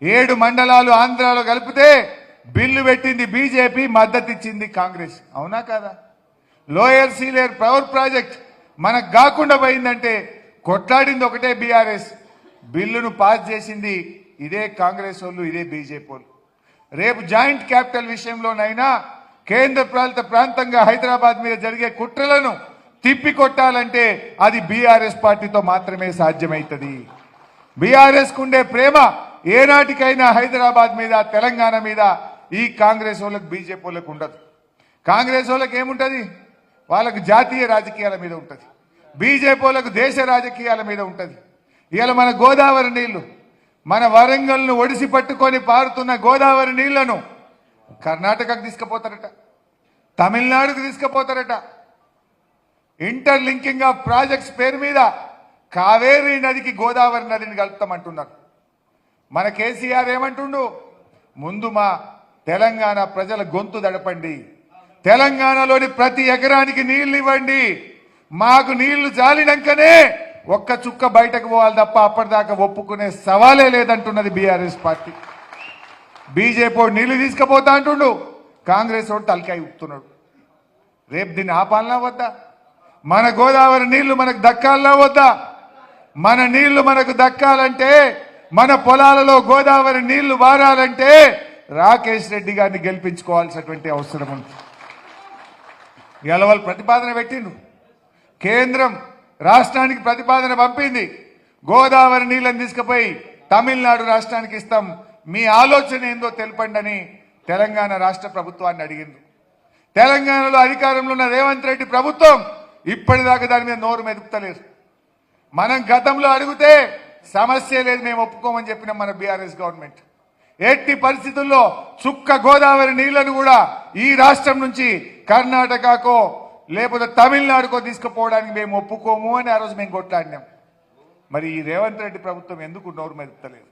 7 మండలాలు ఆంధ్రాలో కలిపితే బిల్లు పెట్టింది బీజేపీ, మద్దతు ఇచ్చింది కాంగ్రెస్. అవునా కాదా? లోయర్ సీలేర్ పవర్ ప్రాజెక్ట్ మనకు కాకుండా పోయిందంటే కొట్లాడింది ఒకటే బీఆర్ఎస్, బిల్లును పాస్ చేసింది ఇదే కాంగ్రెస్ వాళ్ళు, ఇదే బీజేపీ వాళ్ళు. రేపు జాయింట్ క్యాపిటల్ విషయంలోనైనా కేంద్ర పాలిత ప్రాంతంగా హైదరాబాద్ మీద జరిగే కుట్రలను తిప్పికొట్టాలంటే అది బీఆర్ఎస్ పార్టీతో మాత్రమే సాధ్యమవుతుంది. బీఆర్ఎస్ కుండే ప్రేమ ఏనాటికైనా హైదరాబాద్ మీద, తెలంగాణ మీద ఈ కాంగ్రెస్ వాళ్ళకి, బీజేపీ వాళ్ళకి ఉండదు. కాంగ్రెస్ వాళ్ళకి ఏముంటుంది? వాళ్ళకు జాతీయ రాజకీయాల మీద ఉంటుంది. బీజేపీ వాళ్ళకు దేశ రాజకీయాల మీద ఉంటుంది. ఇవాళ మన గోదావరి నీళ్లు, మన వరంగల్ను ఒడిసి పట్టుకొని పారుతున్న గోదావరి నీళ్లను కర్ణాటకకు తీసుకుపోతారట, తమిళనాడుకు తీసుకుపోతారట. ఇంటర్ లింకింగ్ ఆఫ్ ప్రాజెక్ట్స్ పేరు మీద కావేరీ నదికి గోదావరి నదిని కలుపుతామంటున్నారు. మన కేసీఆర్ ఏమంటుండు? ముందు మా తెలంగాణ ప్రజల గొంతు దడపండి, తెలంగాణలోని ప్రతి ఎకరానికి నీళ్లు ఇవ్వండి, మాకు నీళ్లు జాలినాకనే ఒక్క చుక్క బయటకు పోవాలి తప్ప అప్పటిదాకా ఒప్పుకునే సవాలే లేదంటున్నది బీఆర్ఎస్ పార్టీ. బీజేపీ నీళ్లు తీసుకుపోతా అంటుండు, కాంగ్రెస్ వాడు తలకాయ ఊపుతున్నాడు. రేపు దీన్ని ఆపాలనా వద్దా? మన గోదావరి నీళ్లు మనకు దక్కాలనా వద్దా? మన నీళ్లు మనకు దక్కాలంటే, మన పొలాలలో గోదావరి నీళ్లు వారాలంటే రాకేష్ రెడ్డి గారిని గెలిపించుకోవాల్సినటువంటి అవసరం ఉంది. ఇవాళ వాళ్ళు ప్రతిపాదన పెట్టిండు, కేంద్రం రాష్ట్రానికి ప్రతిపాదన పంపింది, గోదావరి నీళ్ళని తీసుకుపోయి తమిళనాడు రాష్ట్రానికి ఇస్తాం, మీ ఆలోచన ఏందో తెలపండి అని తెలంగాణ రాష్ట్ర ప్రభుత్వాన్ని అడిగింది. తెలంగాణలో అధికారంలో ఉన్న రేవంత్ రెడ్డి ప్రభుత్వం ఇప్పటిదాకా దాని మీద నోరు మెదుపుతలేదు. మనం గతంలో అడిగితే సమస్య లేదు, మేము ఒప్పుకోమని చెప్పిన మన బీఆర్ఎస్ గవర్నమెంట్ ఎట్టి పరిస్థితుల్లో చుక్క గోదావరి నీళ్లను కూడా ఈ రాష్ట్రం నుంచి కర్ణాటకకో లేకపోతే తమిళనాడుకో తీసుకుపోవడానికి మేము ఒప్పుకోము అని ఆ రోజు మేము కొట్లాడినాం. మరి ఈ రేవంత్ రెడ్డి ప్రభుత్వం ఎందుకు నోరు మెదుపుతలేదు?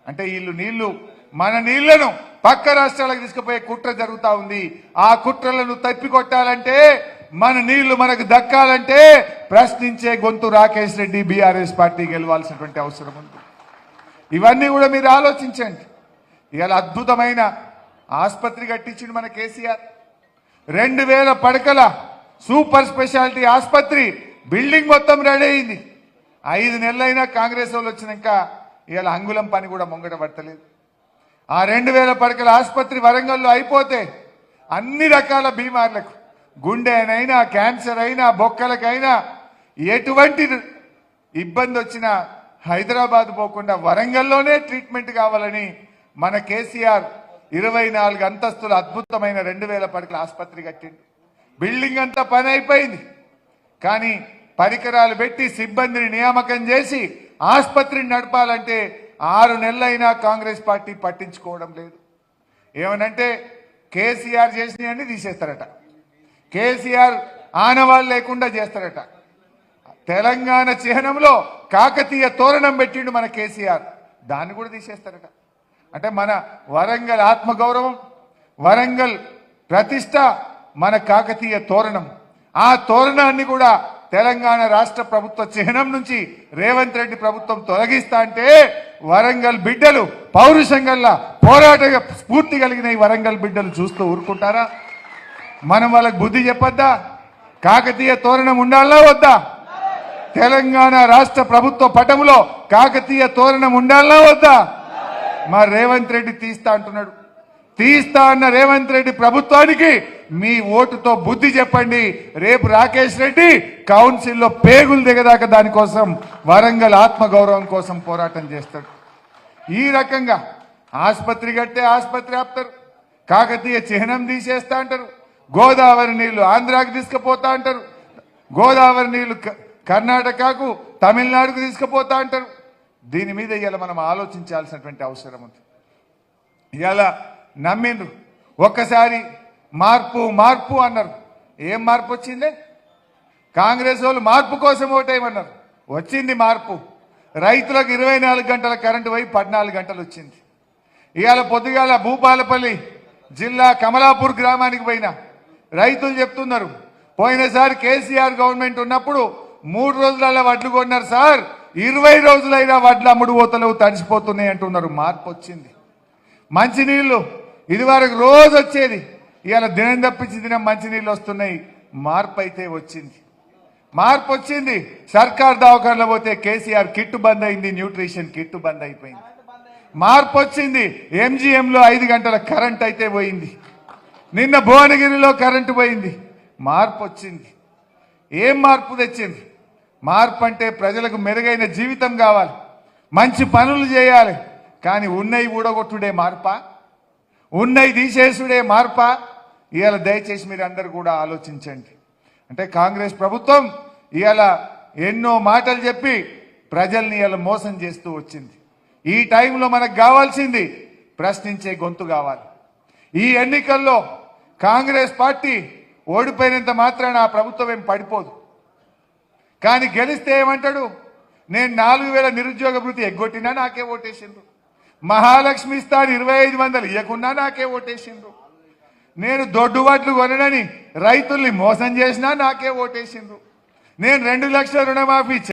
అంటే వీళ్ళు నీళ్లు, మన నీళ్లను పక్క రాష్ట్రాలకు తీసుకుపోయే కుట్ర జరుగుతా ఉంది. ఆ కుట్రలను తప్పికొట్టాలంటే, మన నీళ్లు మనకు దక్కాలంటే ప్రశ్నించే గొంతు రాకేష్ రెడ్డి, బీఆర్ఎస్ పార్టీ గెలవాల్సినటువంటి అవసరం ఉంది. ఇవన్నీ కూడా మీరు ఆలోచించండి. ఇవాళ అద్భుతమైన ఆసుపత్రి కట్టించింది మన కేసీఆర్. 2000 పడకల సూపర్ స్పెషాలిటీ ఆసుపత్రి బిల్డింగ్ మొత్తం రెడీ అయింది. 5 నెలలైనా కాంగ్రెస్ వాళ్ళు వచ్చినాక ఇవాళ అంగుళం పని కూడా ముంగట పడతలేదు. ఆ 2000 పడకల ఆసుపత్రి వరంగల్లో అయిపోతే అన్ని రకాల బీమార్లకు, గుండె అయినా, క్యాన్సర్ అయినా, బొక్కలకైనా ఎటువంటి ఇబ్బంది వచ్చినా హైదరాబాద్ పోకుండా వరంగల్లోనే ట్రీట్మెంట్ కావాలని మన కేసీఆర్ 24 అంతస్తుల అద్భుతమైన 2000 పడకల ఆసుపత్రి కట్టిండు. బిల్డింగ్ అంతా పని అయిపోయింది, కానీ పరికరాలు పెట్టి సిబ్బందిని నియామకం చేసి ఆసుపత్రిని నడపాలంటే 6 నెలలైనా కాంగ్రెస్ పార్టీ పట్టించుకోవడం లేదు. ఏమనంటే కేసీఆర్ చేసినవన్నీ తీసేస్తారట, కేసీఆర్ ఆనవాళ్ళు లేకుండా చేస్తారట. తెలంగాణ చిహ్నంలో కాకతీయ తోరణం పెట్టిండు మన కేసీఆర్, దాన్ని కూడా తీసేస్తారట. అంటే మన వరంగల్ ఆత్మగౌరవం, వరంగల్ ప్రతిష్ట, మన కాకతీయ తోరణం, ఆ తోరణాన్ని కూడా తెలంగాణ రాష్ట్ర ప్రభుత్వ చిహ్నం నుంచి రేవంత్ రెడ్డి ప్రభుత్వం తొలగిస్తా అంటే వరంగల్ బిడ్డలు పౌరుషంగల్లా పోరాట స్ఫూర్తి కలిగిన ఈ వరంగల్ బిడ్డలు చూస్తూ ఊరుకుంటారా? మనం వాళ్ళకి బుద్ధి చెప్పొద్దా? కాకతీయ తోరణం ఉండాలా వద్దా? తెలంగాణ రాష్ట్ర ప్రభుత్వ పటములో కాకతీయ తోరణం ఉండాలా వద్దా? మా రేవంత్ రెడ్డి తీస్తా అంటున్నాడు. తీస్తా అన్న రేవంత్ రెడ్డి ప్రభుత్వానికి మీ ఓటుతో బుద్ధి చెప్పండి. రేపు రాకేష్ రెడ్డి కౌన్సిల్లో పేగులు దిగదాకా దానికోసం, వరంగల్ ఆత్మగౌరవం కోసం పోరాటం చేస్తాడు. ఈ రకంగా ఆసుపత్రి కట్టే ఆసుపత్రి ఆపుతారు, కాకతీయ చిహ్నం తీసేస్తా అంటారు, గోదావరి నీళ్లు ఆంధ్రాకి తీసుకుపోతా అంటారు, గోదావరి నీళ్లు కర్ణాటకకు, తమిళనాడుకు తీసుకుపోతా అంటారు. దీని మీద ఇవాళ మనం ఆలోచించాల్సినటువంటి అవసరం ఉంది. ఇవాళ నమ్మిండ్రు, ఒక్కసారి మార్పు మార్పు అన్నారు. ఏం మార్పు వచ్చిందే? కాంగ్రెస్ వాళ్ళు మార్పు కోసం ఓటేయమన్నారు, వచ్చింది మార్పు. రైతులకు 24 గంటల కరెంటు పోయి 14 గంటలు వచ్చింది. ఇవాళ పొద్దుగాల భూపాలపల్లి జిల్లా కమలాపూర్ గ్రామానికి పోయినా రైతులు చెప్తున్నారు, పోయినసారి కేసీఆర్ గవర్నమెంట్ ఉన్నప్పుడు 3 రోజులలో వడ్లు కొన్నారు సార్, 20 రోజులైనా వడ్లు అమ్ముడు పోతలేవు, తడిసిపోతున్నాయి అంటున్నారు. మార్పు వచ్చింది. మంచినీళ్లు ఇదివరకు రోజు వచ్చేది, ఇవాళ దినం తప్పించి దినం మంచినీళ్ళు వస్తున్నాయి. మార్పు అయితే వచ్చింది. మార్పు వచ్చింది. సర్కార్ దవాఖానలో పోతే కేసీఆర్ కిట్టు బంద్ అయింది, న్యూట్రిషన్ కిట్టు బంద్ అయిపోయింది. మార్పు వచ్చింది. ఎంజీఎంలో 5 గంటల కరెంట్ అయితే పోయింది. నిన్న భువనగిరిలో కరెంటు పోయింది. మార్పు వచ్చింది. ఏం మార్పు తెచ్చింది? మార్పు అంటే ప్రజలకు మెరుగైన జీవితం కావాలి, మంచి పనులు చేయాలి. కానీ ఉన్నయి ఊడగొట్టుడే మార్పా? ఉన్నయి తీసేసుడే మార్పా? ఇవాళ దయచేసి మీరు అందరు కూడా ఆలోచించండి. అంటే కాంగ్రెస్ ప్రభుత్వం ఇవాళ ఎన్నో మాటలు చెప్పి ప్రజల్ని ఇవాళ మోసం చేస్తూ వచ్చింది. ఈ టైంలో మనకు కావాల్సింది ప్రశ్నించే గొంతు కావాలి. ఈ ఎన్నికల్లో కాంగ్రెస్ పార్టీ ఓడిపోయినంత మాత్రాన ఆ ప్రభుత్వం ఏం పడిపోదు. కానీ గెలిస్తే ఏమంటాడు? నేను 4000 నిరుద్యోగ భృతి ఎగ్గొట్టినా నాకే ఓటేసిండ్రు. మహాలక్ష్మి ఇస్తాను 2500 ఇవ్వకున్నా నాకే ఓటేసిండ్రు. నేను దొడ్డు వడ్లు కొనని రైతుల్ని మోసం చేసినా నాకే ఓటేసిండ్రు. నేను 2 లక్షల రుణమాఫీ